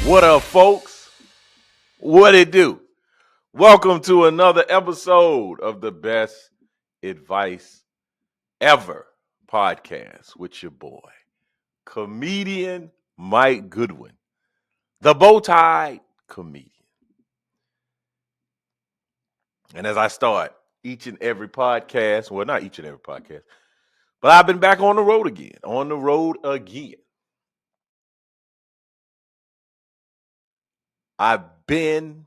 What up, folks? What it do? Welcome to another episode of the Best Advice Ever podcast with your boy, comedian Mike Goodwin, the bowtie comedian. And as I start each and every podcast, well, not each and every podcast, but I've been back on the road again. I've been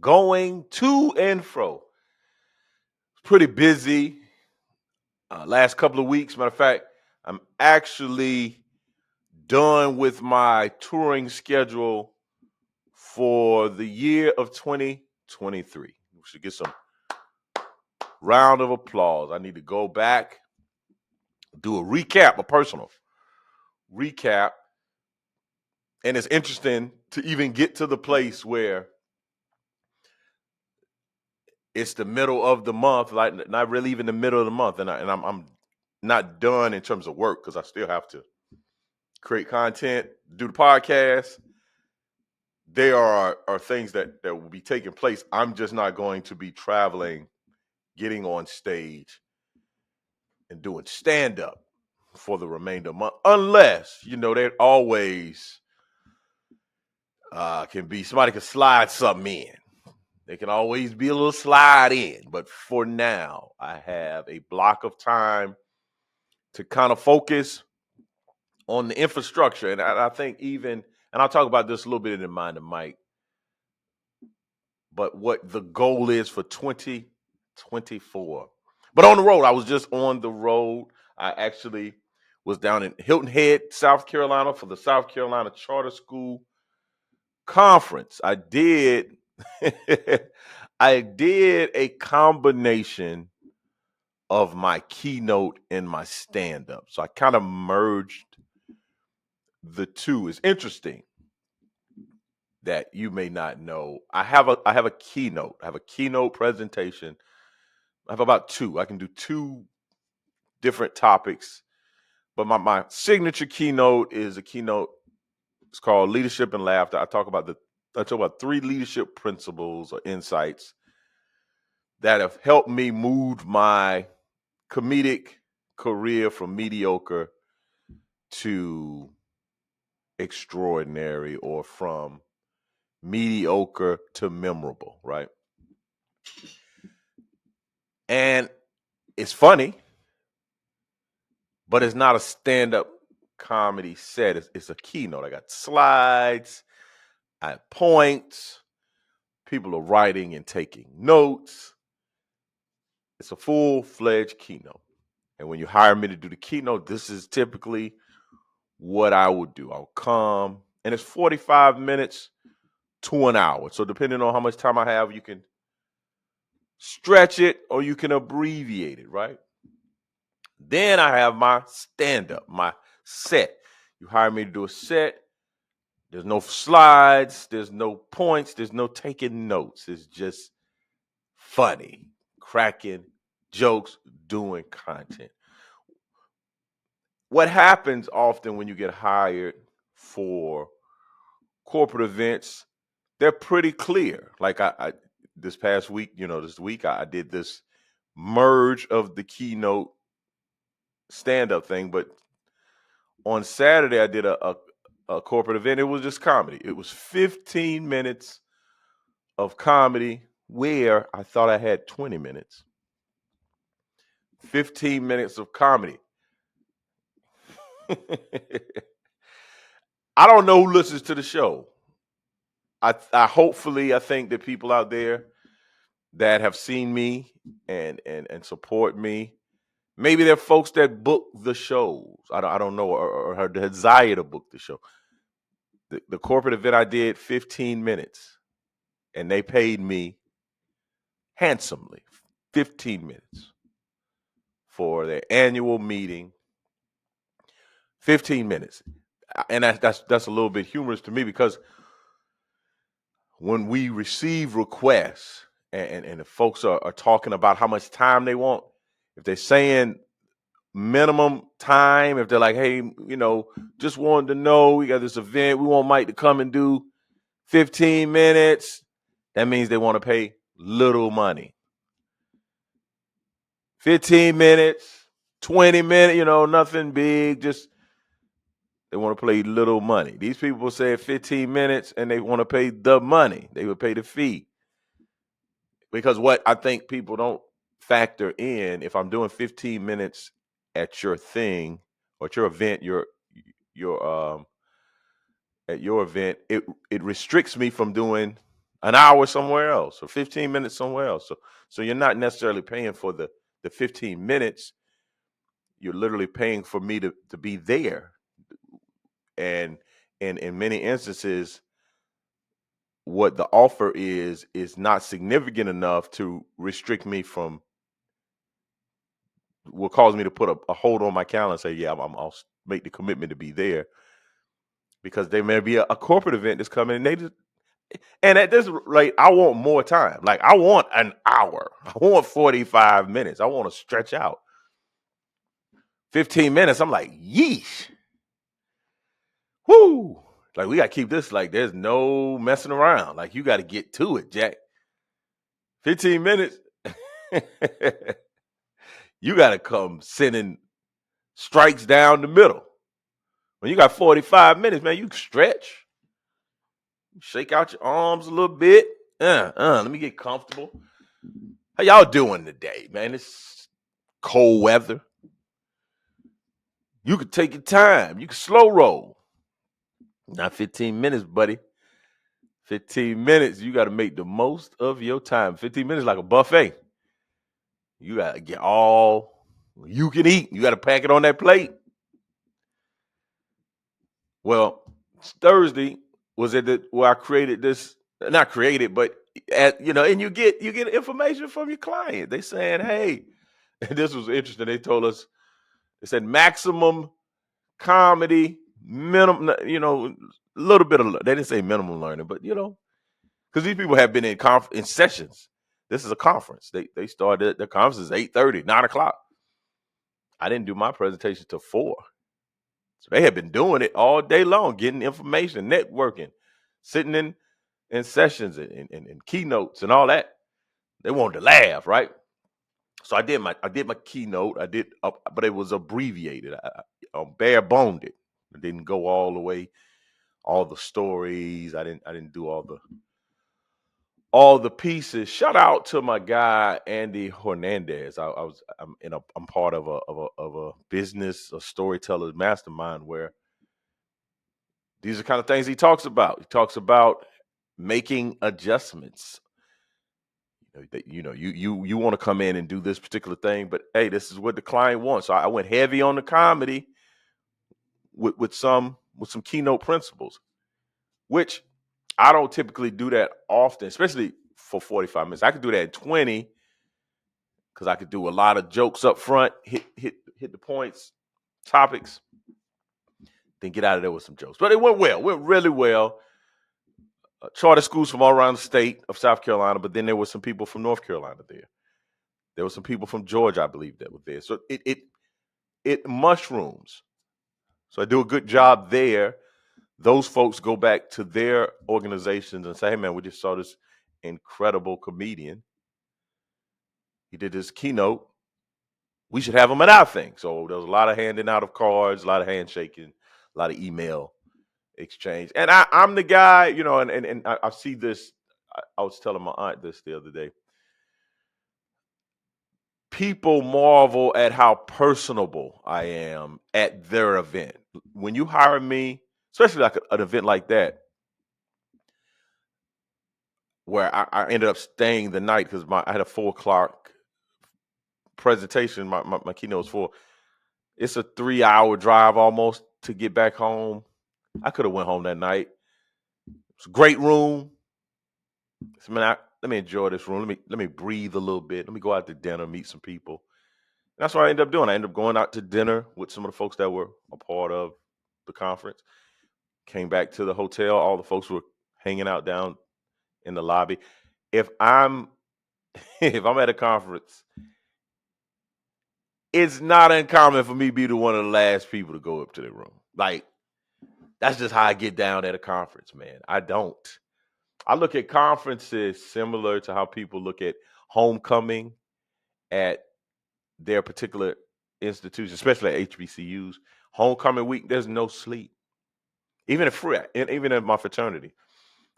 going to and fro. Pretty busy last couple of weeks. Matter of fact, I'm actually done with my touring schedule for the year of 2023. We should get some round of applause. I need to go back, do a recap, a personal recap. And it's interesting to even get to the place where it's the middle of the month, like not really even the middle of the month, and I'm not done in terms of work because I still have to create content, do the podcast. There are things that will be taking place. I'm just not going to be traveling, getting on stage, and doing stand up for the remainder of the month, unless there always can be somebody can slide something in. There can always be a little slide in. But for now, I have a block of time to kind of focus on the infrastructure. And I think and I'll talk about this a little bit in Mind of Mike, but what the goal is for 2024. But on the road, I was just on the road. I actually was down in Hilton Head, South Carolina for the South Carolina Charter School Conference. I did I did a combination of my keynote and my stand-up. So I kind of merged the two. It's interesting that you may not know. I have a keynote. I have a keynote presentation. I have about two. I can do two different topics. But my signature keynote is a keynote. It's called Leadership and Laughter. I talk about three leadership principles or insights that have helped me move my comedic career from mediocre to extraordinary, or from mediocre to memorable, right? And it's funny, but it's not a stand-up comedy set. It's a keynote. I got slides, I have points, people are writing and taking notes. It's a full-fledged keynote. And when you hire me to do the keynote, this is typically what I would do. I'll come, and it's 45 minutes to an hour. So depending on how much time I have, you can stretch it or you can abbreviate it, right? Then I have my stand-up, my set. You hire me to do a set. There's no slides. There's no points. There's no taking notes. It's just funny, cracking jokes, doing content. What happens often when you get hired for corporate events, they're pretty clear. Like I this past week, this week I did this merge of the keynote stand-up thing, but on Saturday I did a corporate event. It was just comedy. It was 15 minutes of comedy where I thought I had 20 minutes. 15 minutes of comedy. I don't know who listens to the show. I think that people out there that have seen me and support me, maybe they're folks that book the shows. I don't know, or have the desire to book the show. The corporate event I did 15 minutes, and they paid me handsomely, 15 minutes for their annual meeting. 15 minutes, and that's a little bit humorous to me, because when we receive requests and the folks are talking about how much time they want, if they're saying minimum time. If they're like, hey, just wanted to know, we got this event, we want Mike to come and do 15 minutes. That means they want to pay little money. 15 minutes, 20 minutes, nothing big, just they want to pay little money. These people say 15 minutes and they want to pay the money. They would pay the fee. Because what I think people don't factor in, if I'm doing 15 minutes at your thing or at your event, your at your event, it restricts me from doing an hour somewhere else or 15 minutes somewhere else. So you're not necessarily paying for the 15 minutes. You're literally paying for me to be there. And in many instances, what the offer is not significant enough to restrict me from will cause me to put a hold on my calendar and say, yeah, I'll make the commitment to be there, because there may be a corporate event that's coming and at this rate, I want more time. Like, I want an hour. I want 45 minutes. I want to stretch out. 15 minutes, I'm like, yeesh. Whoo. Like, we got to keep this, like, there's no messing around. Like, you got to get to it, Jack. 15 minutes. You got to come sending strikes down the middle. When you got 45 minutes, man, you can stretch. Shake out your arms a little bit. Let me get comfortable. How y'all doing today, man? It's cold weather. You could take your time. You can slow roll. Not 15 minutes, buddy. 15 minutes, you got to make the most of your time. 15 minutes like a buffet. You got to get all you can eat. You got to pack it on that plate. Well, Thursday was where I created this, not created, but and you get information from your client. They saying, hey, and this was interesting. They told us, they said maximum comedy, minimum, a little bit of, they didn't say minimum learning, but because these people have been in sessions. This is a conference. They started the conference is 8:30, 9 o'clock. I didn't do my presentation till 4. So they had been doing it all day long, getting information, networking, sitting in sessions and keynotes and all that. They wanted to laugh, right? So I did my keynote. But it was abbreviated. I bare boned it. I didn't go all the way, all the stories. I didn't do all the pieces. Shout out to my guy Andy Hernandez. I'm part of a business, a storyteller's mastermind where these are the kind of things he talks about. He talks about making adjustments. You want to come in and do this particular thing, but hey, this is what the client wants. So I went heavy on the comedy with some keynote principles, which I don't typically do that often, especially for 45 minutes. I could do that in 20 because I could do a lot of jokes up front, hit the points, topics, then get out of there with some jokes. But it went really well. Charter schools from all around the state of South Carolina, but then there were some people from North Carolina there. There were some people from Georgia, I believe, that were there. So it mushrooms. So I do a good job there. Those folks go back to their organizations and say, hey, man, we just saw this incredible comedian. He did this keynote. We should have him at our thing. So there was a lot of handing out of cards, a lot of handshaking, a lot of email exchange. And I'm the guy, and I see this. I was telling my aunt this the other day. People marvel at how personable I am at their event. When you hire me, especially like an event like that, where I ended up staying the night because I had a 4:00 presentation. My keynote was 4. It's a 3-hour drive almost to get back home. I could have went home that night. It's a great room. So, man, let me enjoy this room. Let me breathe a little bit. Let me go out to dinner, meet some people. And that's what I ended up doing. I ended up going out to dinner with some of the folks that were a part of the conference. Came back to the hotel. All the folks were hanging out down in the lobby. If I'm at a conference it's not uncommon for me to be the one of the last people to go up to the room. Like, that's just how I get down at a conference, man. I look at conferences similar to how people look at homecoming at their particular institutions, especially at HBCUs. Homecoming week, there's no sleep. Even in my fraternity,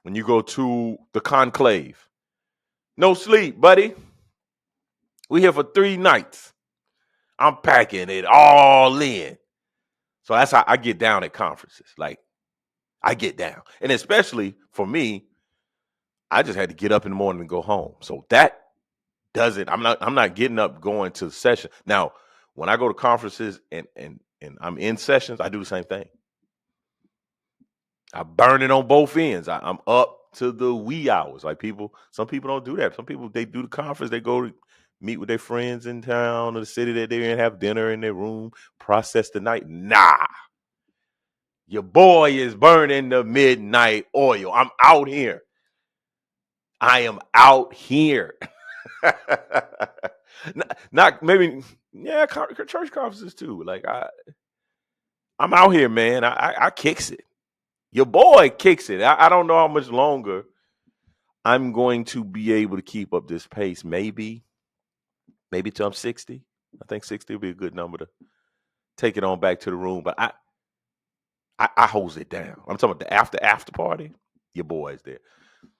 when you go to the conclave, no sleep, buddy. We here for 3 nights. I'm packing it all in. So that's how I get down at conferences. Like, I get down. And especially for me, I just had to get up in the morning and go home. So that doesn't, I'm not getting up going to the session. Now, when I go to conferences and I'm in sessions, I do the same thing. I burn it on both ends. I'm up to the wee hours. Like, some people don't do that. Some people, they do the conference, they go to meet with their friends in town or the city that they're in, have dinner in their room, process the night. Nah. Your boy is burning the midnight oil. I'm out here. I am out here. not maybe, yeah, church conferences too. Like, I'm out here, man. I kicks it. Your boy kicks it. I don't know how much longer I'm going to be able to keep up this pace. Maybe till I'm 60. I think 60 will be a good number to take it on back to the room. But I holds it down. I'm talking about the after party. Your boy's there.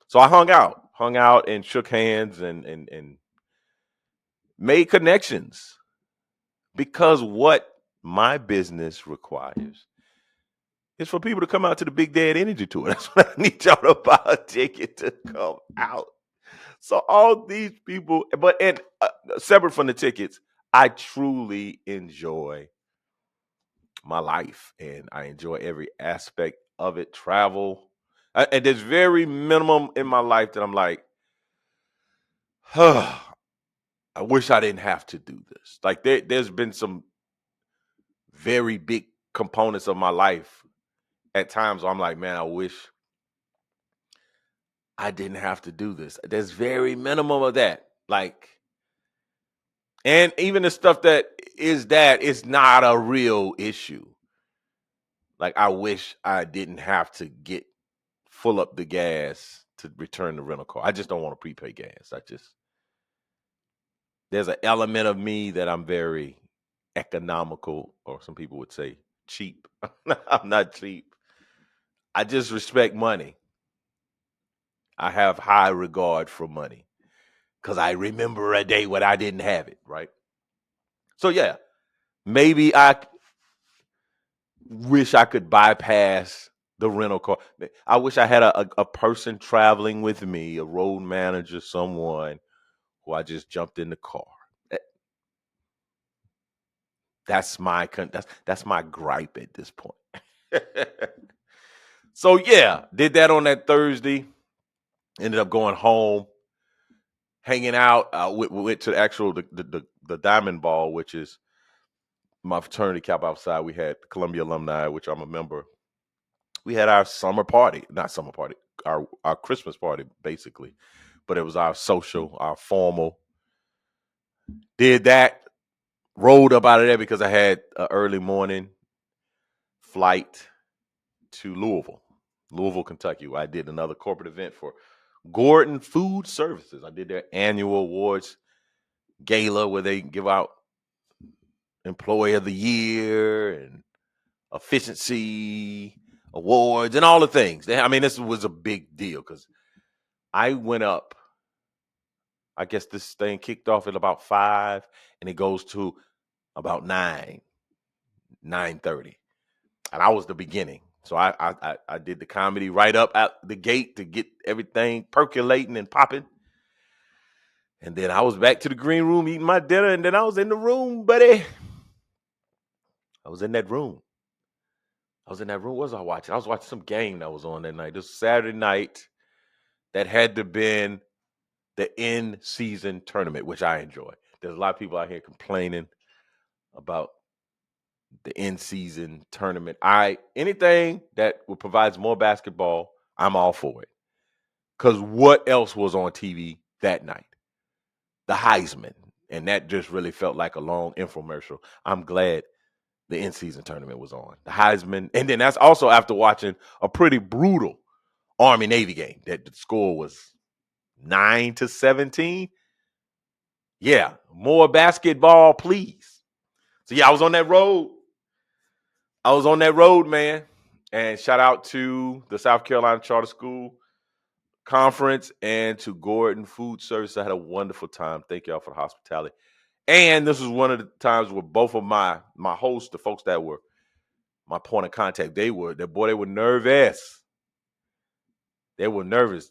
So I hung out and shook hands and made connections, because what my business requires is for people to come out to the Big Dad Energy Tour. That's what I need y'all to buy a ticket to come out. So all these people, and separate from the tickets, I truly enjoy my life and I enjoy every aspect of it. Travel, and there's very minimum in my life that I'm like, I wish I didn't have to do this. Like, there's been some very big components of my life at times where I'm like, man, I wish I didn't have to do this. There's very minimum of that. Like, and even the stuff that is not a real issue. Like, I wish I didn't have to full up the gas to return the rental car. I just don't want to prepay gas. There's an element of me that I'm very economical, or some people would say cheap. I'm not cheap. I just respect money. I have high regard for money because I remember a day when I didn't have it, right? So yeah, maybe I wish I could bypass the rental car. I wish I had a person traveling with me, a road manager, someone who I just jumped in the car. That's my gripe at this point. So yeah, did that on that Thursday. Ended up going home, hanging out. We went to the Diamond Ball, which is my fraternity cap outside. We had Columbia alumni, which I'm a member. We had our our Christmas party, basically. But it was our social, our formal. Did that, rolled up out of there because I had an early morning flight to Louisville, Kentucky, where I did another corporate event for Gordon Food Services. I did their annual awards gala where they give out Employee of the Year and efficiency awards and all the things. I mean, this was a big deal because I went up. I guess this thing kicked off at about 5 and it goes to about 9:30. And I was the beginning. So I did the comedy right up at the gate to get everything percolating and popping. And then I was back to the green room eating my dinner, and then I was in the room, buddy. I was in that room. What was I watching? I was watching some game that was on that night. This was Saturday night. That had to been the in-season tournament, which I enjoy. There's a lot of people out here complaining about the in-season tournament. Anything that provides more basketball, I'm all for it. Because what else was on TV that night? The Heisman. And that just really felt like a long infomercial. I'm glad the in-season tournament was on. The Heisman, and then that's also after watching a pretty brutal Army Navy game that the score was 9-17. Yeah, more basketball, please. So yeah, I was on that road. Man. And shout out to the South Carolina Charter School Conference and to Gordon Food Service. I had a wonderful time. Thank y'all for the hospitality. And this was one of the times where both of my hosts, the folks that were my point of contact, they were nervous. They were nervous.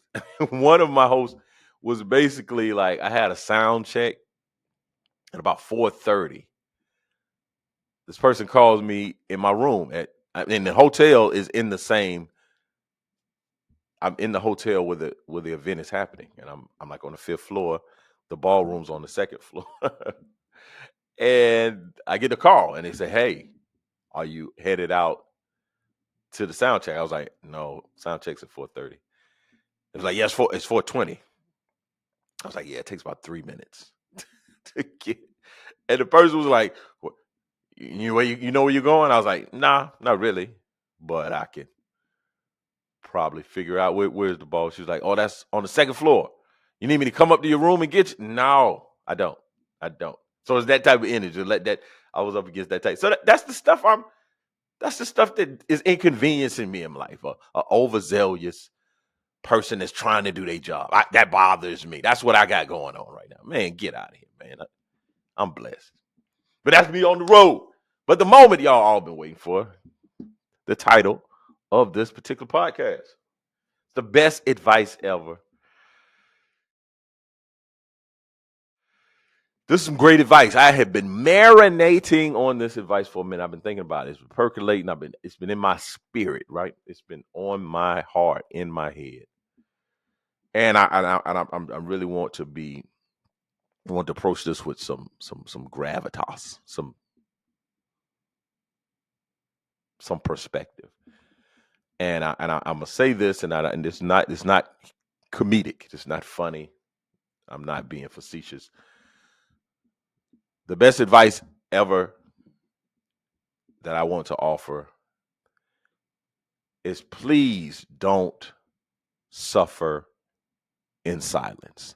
One of my hosts was basically like, I had a sound check at about 4:30. This person calls me in my room and the hotel is in the same. I'm in the hotel where the event is happening, and I'm like on the 5th floor. The ballroom's on the 2nd floor. And I get a call and they say, "Hey, are you headed out to the sound check?" I was like, "No, sound check's at 4:30." It was like, "Yes, it's 4:20." I was like, "Yeah, it takes about 3 minutes to get." And the person was like, "What, you know where you're going?" I was like, "Nah, not really, but I can probably figure out where's the ball." She was like, "Oh, that's on the 2nd floor. You need me to come up to your room and get you?" No, I don't. So it's that type of energy. I was up against that type. So that's the stuff that's the stuff that is inconveniencing me in life. A overzealous person that's trying to do their job. That bothers me. That's what I got going on right now. Man, get out of here, man. I'm blessed. But that's me on the road. But the moment y'all all been waiting for, the title of this particular podcast. The best advice ever. This is some great advice. I have been marinating on this advice for a minute. I've been thinking about it. It's been percolating. It's been in my spirit, right? It's been on my heart, in my head. And I really want to approach this with some gravitas, some perspective. And I'm gonna say this, and it's not comedic. It's not funny. I'm not being facetious. The best advice ever that I want to offer is please don't suffer in silence.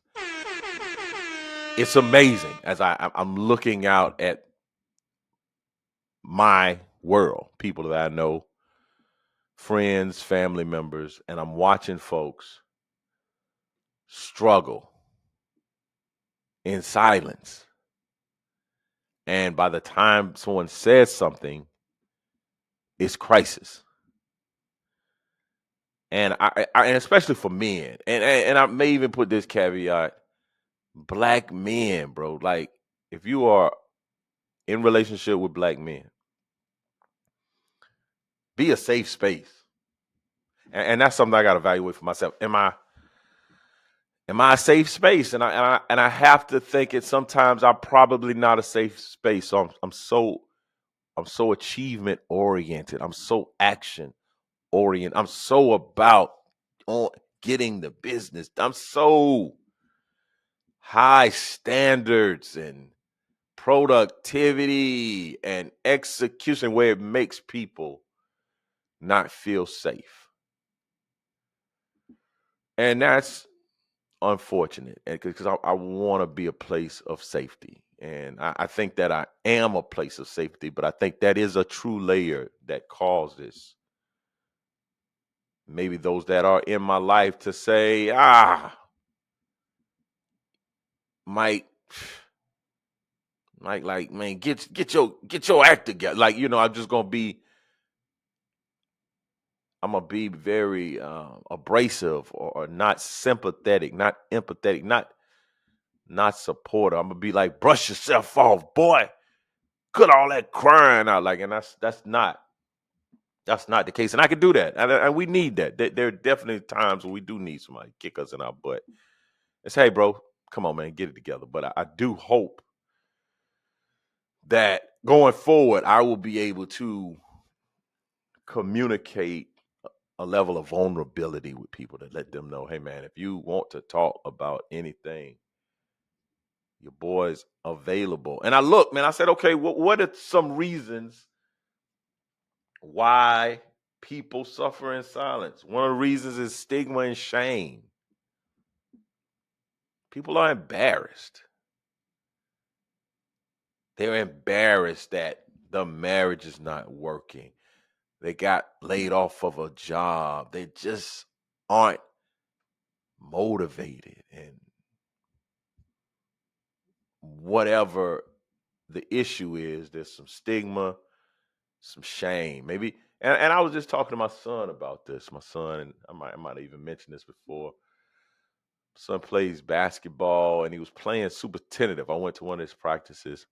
It's amazing as I'm looking out at my world, people that I know, friends, family members, and I'm watching folks struggle in silence. And by the time someone says something, it's crisis. And and especially for men, and I may even put this caveat: Black men, bro. Like, if you are in relationship with Black men, be a safe space. And that's something I got to evaluate for myself. Am I a safe space? And I have to think it. Sometimes I'm probably not a safe space. So I'm so achievement oriented. I'm so action oriented. I'm so about on getting the business. I'm so high standards and productivity and execution where it makes people not feel safe. And that's unfortunate because I want to be a place of safety. And I think that I am a place of safety, but I think that is a true layer that causes maybe those that are in my life to say, Mike, like, man, get your act together. Like, I'm gonna be very abrasive or not sympathetic, not empathetic, not supportive. I'm gonna be like, brush yourself off, boy. Cut all that crying out, like, and that's not the case. And I can do that, and we need that. There are definitely times when we do need somebody to kick us in our butt. It's, hey, bro, come on, man, get it together. But I do hope that going forward, I will be able to communicate a level of vulnerability with people to let them know, hey, man, if you want to talk about anything, Your boy's available. And I look, man, I said, okay, what are some reasons why people suffer in silence? One of the reasons is stigma and shame. People are embarrassed. They're embarrassed that the marriage is not working. They got laid off of a job. They just aren't motivated. And whatever the issue is, there's some stigma, some shame. Maybe, and I was just talking to my son about this. My son, and I might have even mentioned this before. Son plays basketball and he was playing super tentative. I went to one of his practices,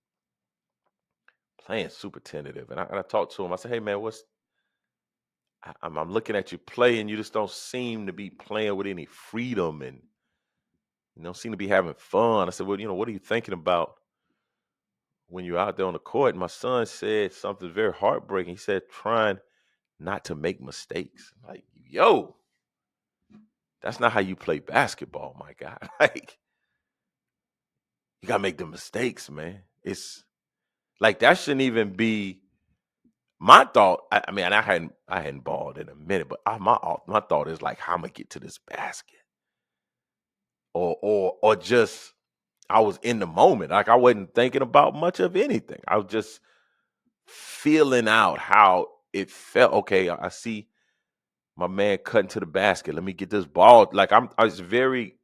playing super tentative. And I talked to him. I said, hey, man, I'm looking at you play and you just don't seem to be playing with any freedom and you don't seem to be having fun. I said, well, what are you thinking about when you're out there on the court? And my son said something very heartbreaking. He said, trying not to make mistakes. Like, yo, that's not how you play basketball, my guy. Like, you gotta make the mistakes, man. It's like that shouldn't even be my thought. I mean, I hadn't balled in a minute, but my thought is like, how I'm gonna get to this basket, or just I was in the moment, like I wasn't thinking about much of anything. I was just feeling out how it felt. Okay, I see my man cutting to the basket. Let me get this ball. Like I was very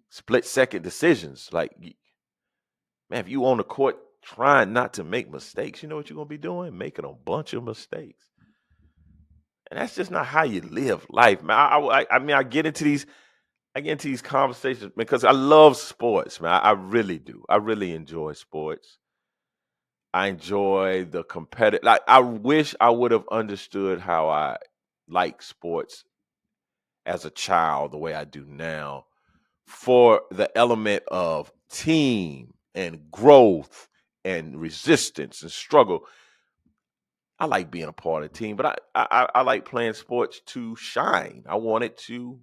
split second decisions. Like, man, if you on the court trying not to make mistakes, you know what you're gonna be doing? Making a bunch of mistakes. And that's just not how you live life, man. I mean, I get into these conversations because I love sports, man. I really do. I really enjoy sports. I enjoy the competitive. Like, I wish I would have understood how I like sports as a child the way I do now, for the element of team and growth and resistance and struggle. I like being a part of the team, but I like playing sports to shine. I wanted to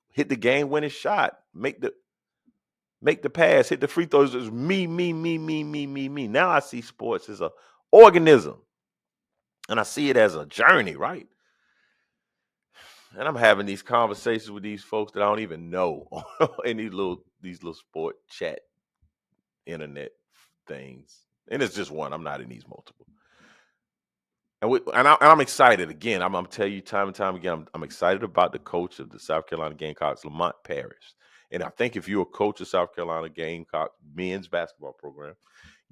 hit the game winning shot, make the pass, hit the free throws. It's me, me, me, me, me, me, me. Now I see sports as a organism, and I see it as a journey, right? And I'm having these conversations with these folks that I don't even know in these little sport chat internet things. And it's just one. I'm not in these multiple. And I'm excited again. I'm tell you time and time again. I'm excited about the coach of the South Carolina Gamecocks, Lamont Parrish. And I think if you're a coach of South Carolina Gamecock men's basketball program,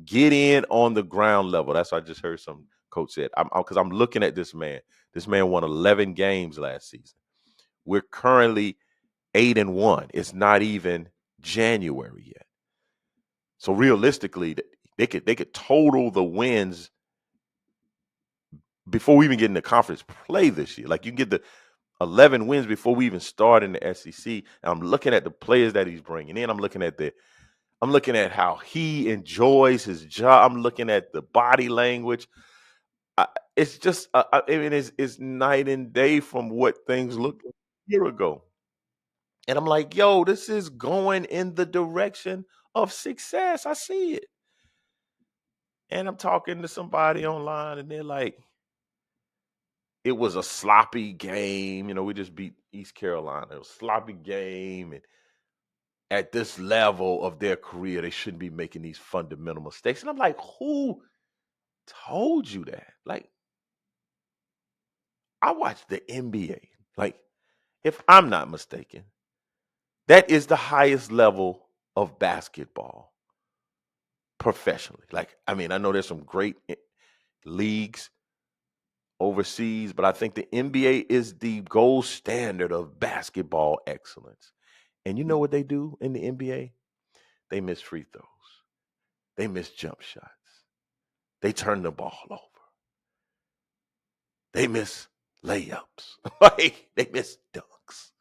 get in on the ground level. That's what I just heard some coach said. Because I'm looking at this man. This man won 11 games last season. We're currently 8-1. It's not even January yet. So realistically, they could total the wins before we even get into conference play this year. Like, you can get the 11 wins before we even start in the SEC. And I'm looking at the players that he's bringing in. I'm looking at how he enjoys his job. I'm looking at the body language. It's just, I mean, it's night and day from what things looked like a year ago. And I'm like, yo, this is going in the direction of success. I see it. And I'm talking to somebody online, and they're like, it was a sloppy game. We just beat East Carolina. It was a sloppy game. And at this level of their career, they shouldn't be making these fundamental mistakes. And I'm like, who told you that? Like, I watch the NBA. Like, if I'm not mistaken, that is the highest level of basketball professionally. Like, I mean, I know there's some great leagues overseas, but I think the NBA is the gold standard of basketball excellence. And you know what they do in the NBA? They miss free throws. They miss jump shots. They turn the ball over. They miss layups. Like, they miss dunks.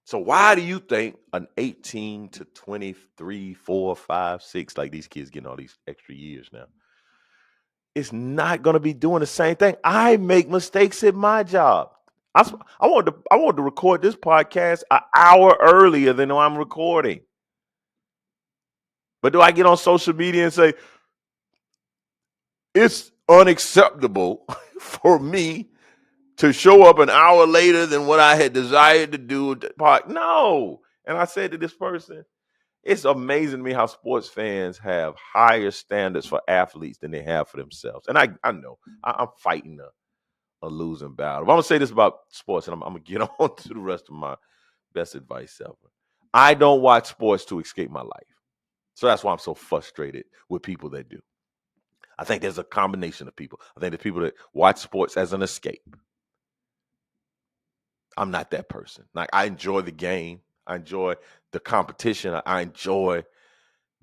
So why do you think an 18 to 23, 4, 5, 6, like these kids getting all these extra years now, is not going to be doing the same thing? I make mistakes at my job. I wanted to record this podcast an hour earlier than I'm recording. But do I get on social media and say it's unacceptable for me to show up an hour later than what I had desired to do at the park? No. And I said to this person, it's amazing to me how sports fans have higher standards for athletes than they have for themselves. And I know I'm fighting a losing battle. But I'm going to say this about sports, and I'm going to get on to the rest of my best advice ever. I don't watch sports to escape my life. So that's why I'm so frustrated with people that do. I think there's a combination of people. I think there's people that watch sports as an escape. I'm not that person. Like, I enjoy the game. I enjoy the competition. I enjoy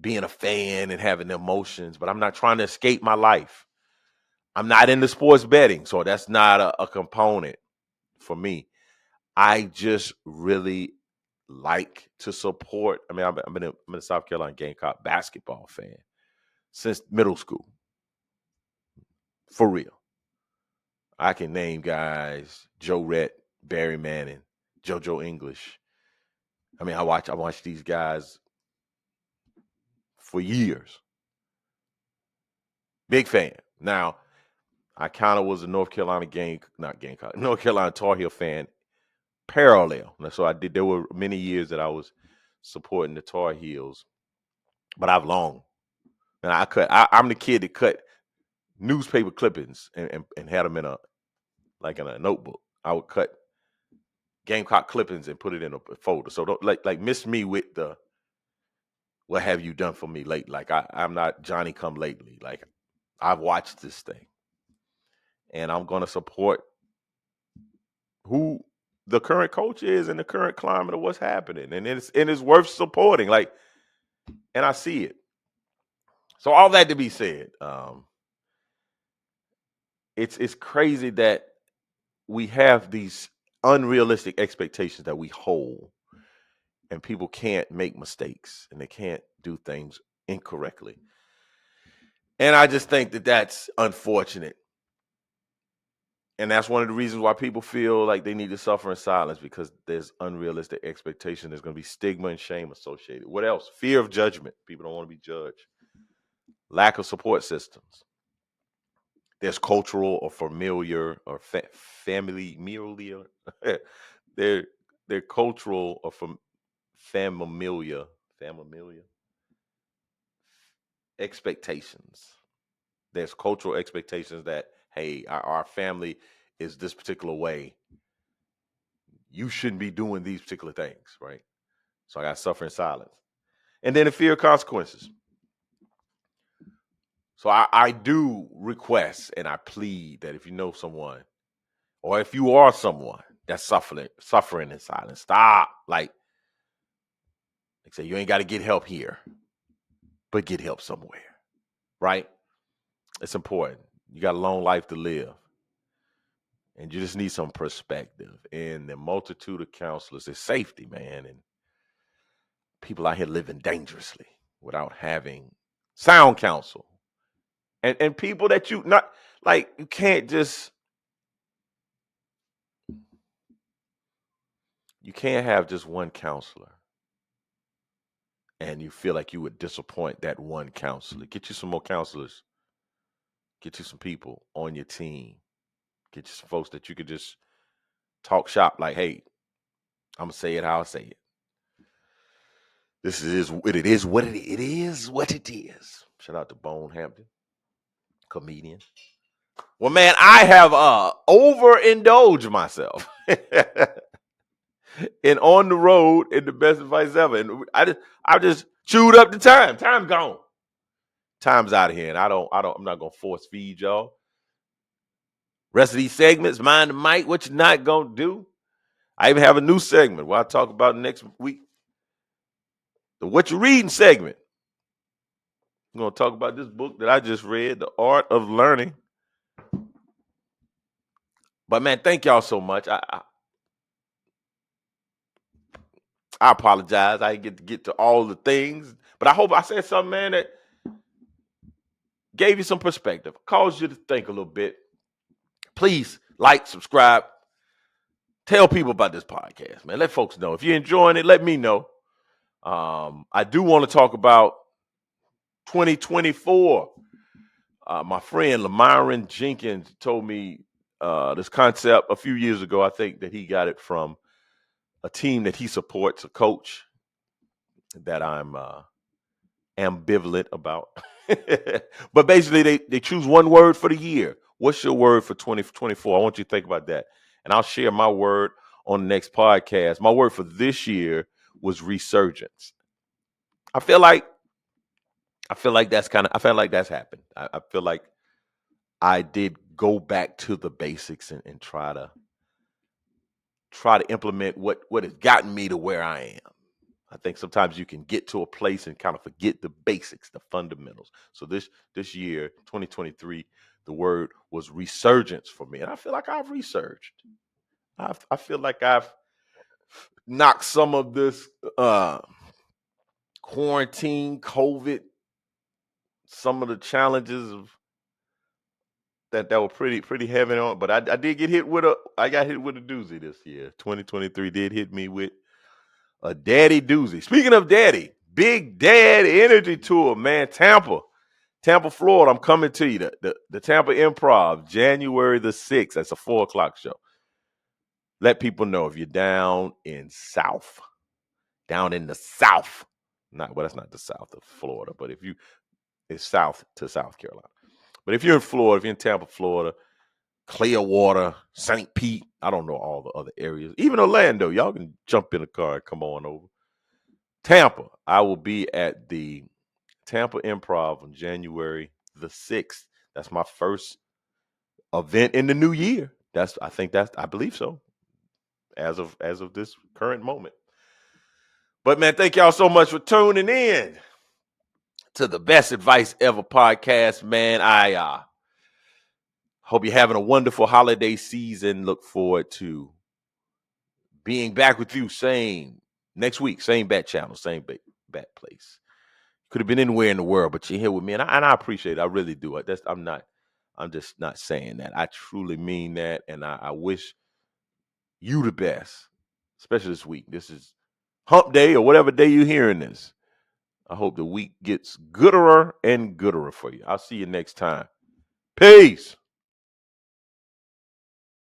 being a fan and having the emotions, but I'm not trying to escape my life. I'm not into sports betting, so that's not a component for me. I just really like to support. I mean, I'm a South Carolina Gamecock basketball fan since middle school. For real. I can name guys: Joe Rett, Barry Manning, JoJo English. I mean, I watch these guys for years. Big fan. Now, I kind of was a North Carolina North Carolina Tar Heel fan parallel. So there were many years that I was supporting the Tar Heels, but I've long, and I'm the kid that cut newspaper clippings and had them in a notebook. I would cut Gamecock clippings and put it in a folder. So don't like miss me with the what have you done for me lately? Like I'm not Johnny come lately. Like I've watched this thing, and I'm gonna support who the current coach is in the current climate of what's happening, and it's worth supporting. Like, and I see it. So all that to be said, it's crazy that we have these unrealistic expectations that we hold, and people can't make mistakes and they can't do things incorrectly. And I just think that that's unfortunate. And that's one of the reasons why people feel like they need to suffer in silence, because there's unrealistic expectation. There's going to be stigma and shame associated. What else? Fear of judgment. People don't want to be judged. Lack of support systems. There's cultural or familiar or familiar. they're cultural or familiar expectations. There's cultural expectations that, hey, our family is this particular way. You shouldn't be doing these particular things, right? So I got to suffer in silence. And then the fear of consequences. So I do request and I plead that if you know someone, or if you are someone that's suffering in silence, stop. Like say, you ain't got to get help here, but get help somewhere, right? It's important. You got a long life to live. And you just need some perspective. And the multitude of counselors is safety, man. And people out here living dangerously without having sound counsel. And people that you not like, you can't have just one counselor and you feel like you would disappoint that one counselor. Get you some more counselors. Get you some people on your team. Get you some folks that you could just talk shop like, hey, I'm gonna say it how I say it. This is what it is. What it is. What it is. Shout out to Bone Hampton, comedian. Well, man, I have overindulged myself, and on the road in the best advice ever. And I just chewed up the time. Time's gone. Time's out of here, and I'm not gonna force feed y'all. Rest of these segments, mind the mic. What you're not gonna do. I even have a new segment where I talk about next week. The What You Reading segment. I'm going to talk about this book that I just read, The Art of Learning. But, man, thank y'all so much. I apologize. I didn't get to all the things. But I hope I said something, man, that gave you some perspective, caused you to think a little bit. Please like, subscribe, tell people about this podcast, man. Let folks know. If you're enjoying it, let me know. I do want to talk about 2024. My friend Lamyron Jenkins told me this concept a few years ago. I think that he got it from a team that he supports, a coach that I'm ambivalent about. But basically, they choose one word for the year. What's your word for 2024? I want you to think about that. And I'll share my word on the next podcast. My word for this year was resurgence. I feel like that's happened. I feel like I did go back to the basics and try to implement what has gotten me to where I am. I think sometimes you can get to a place and kind of forget the basics, the fundamentals. So this year, 2023, the word was resurgence for me, and I feel like I've resurged. I feel like I've knocked some of this quarantine, COVID, some of the challenges that were pretty heavy on. But I did get hit with I got hit with a doozy this year. 2023 did hit me with a daddy doozy. Speaking of daddy, Big Dad Energy Tour, man. Tampa, Florida. I'm coming to you. The Tampa Improv, January the 6th. That's a 4:00 show. Let people know if you're down in the South. That's not the South of Florida, but it's south to South Carolina. But if you're in Florida, if you're in Tampa, Florida, Clearwater, St. Pete, I don't know all the other areas. Even Orlando, y'all can jump in a car and come on over. Tampa, I will be at the Tampa Improv on January the 6th. That's my first event in the new year. I believe so, as of this current moment. But man, thank y'all so much for tuning in to the Best Advice Ever podcast, man. I hope you're having a wonderful holiday season. Look forward to being back with you next week, same bat channel, same bat place. Could have been anywhere in the world, but you're here with me, and I appreciate it. I really do. I'm just not saying that. I truly mean that, and I wish you the best, especially this week. This is hump day or whatever day you're hearing this. I hope the week gets gooder and gooder for you. I'll see you next time. Peace.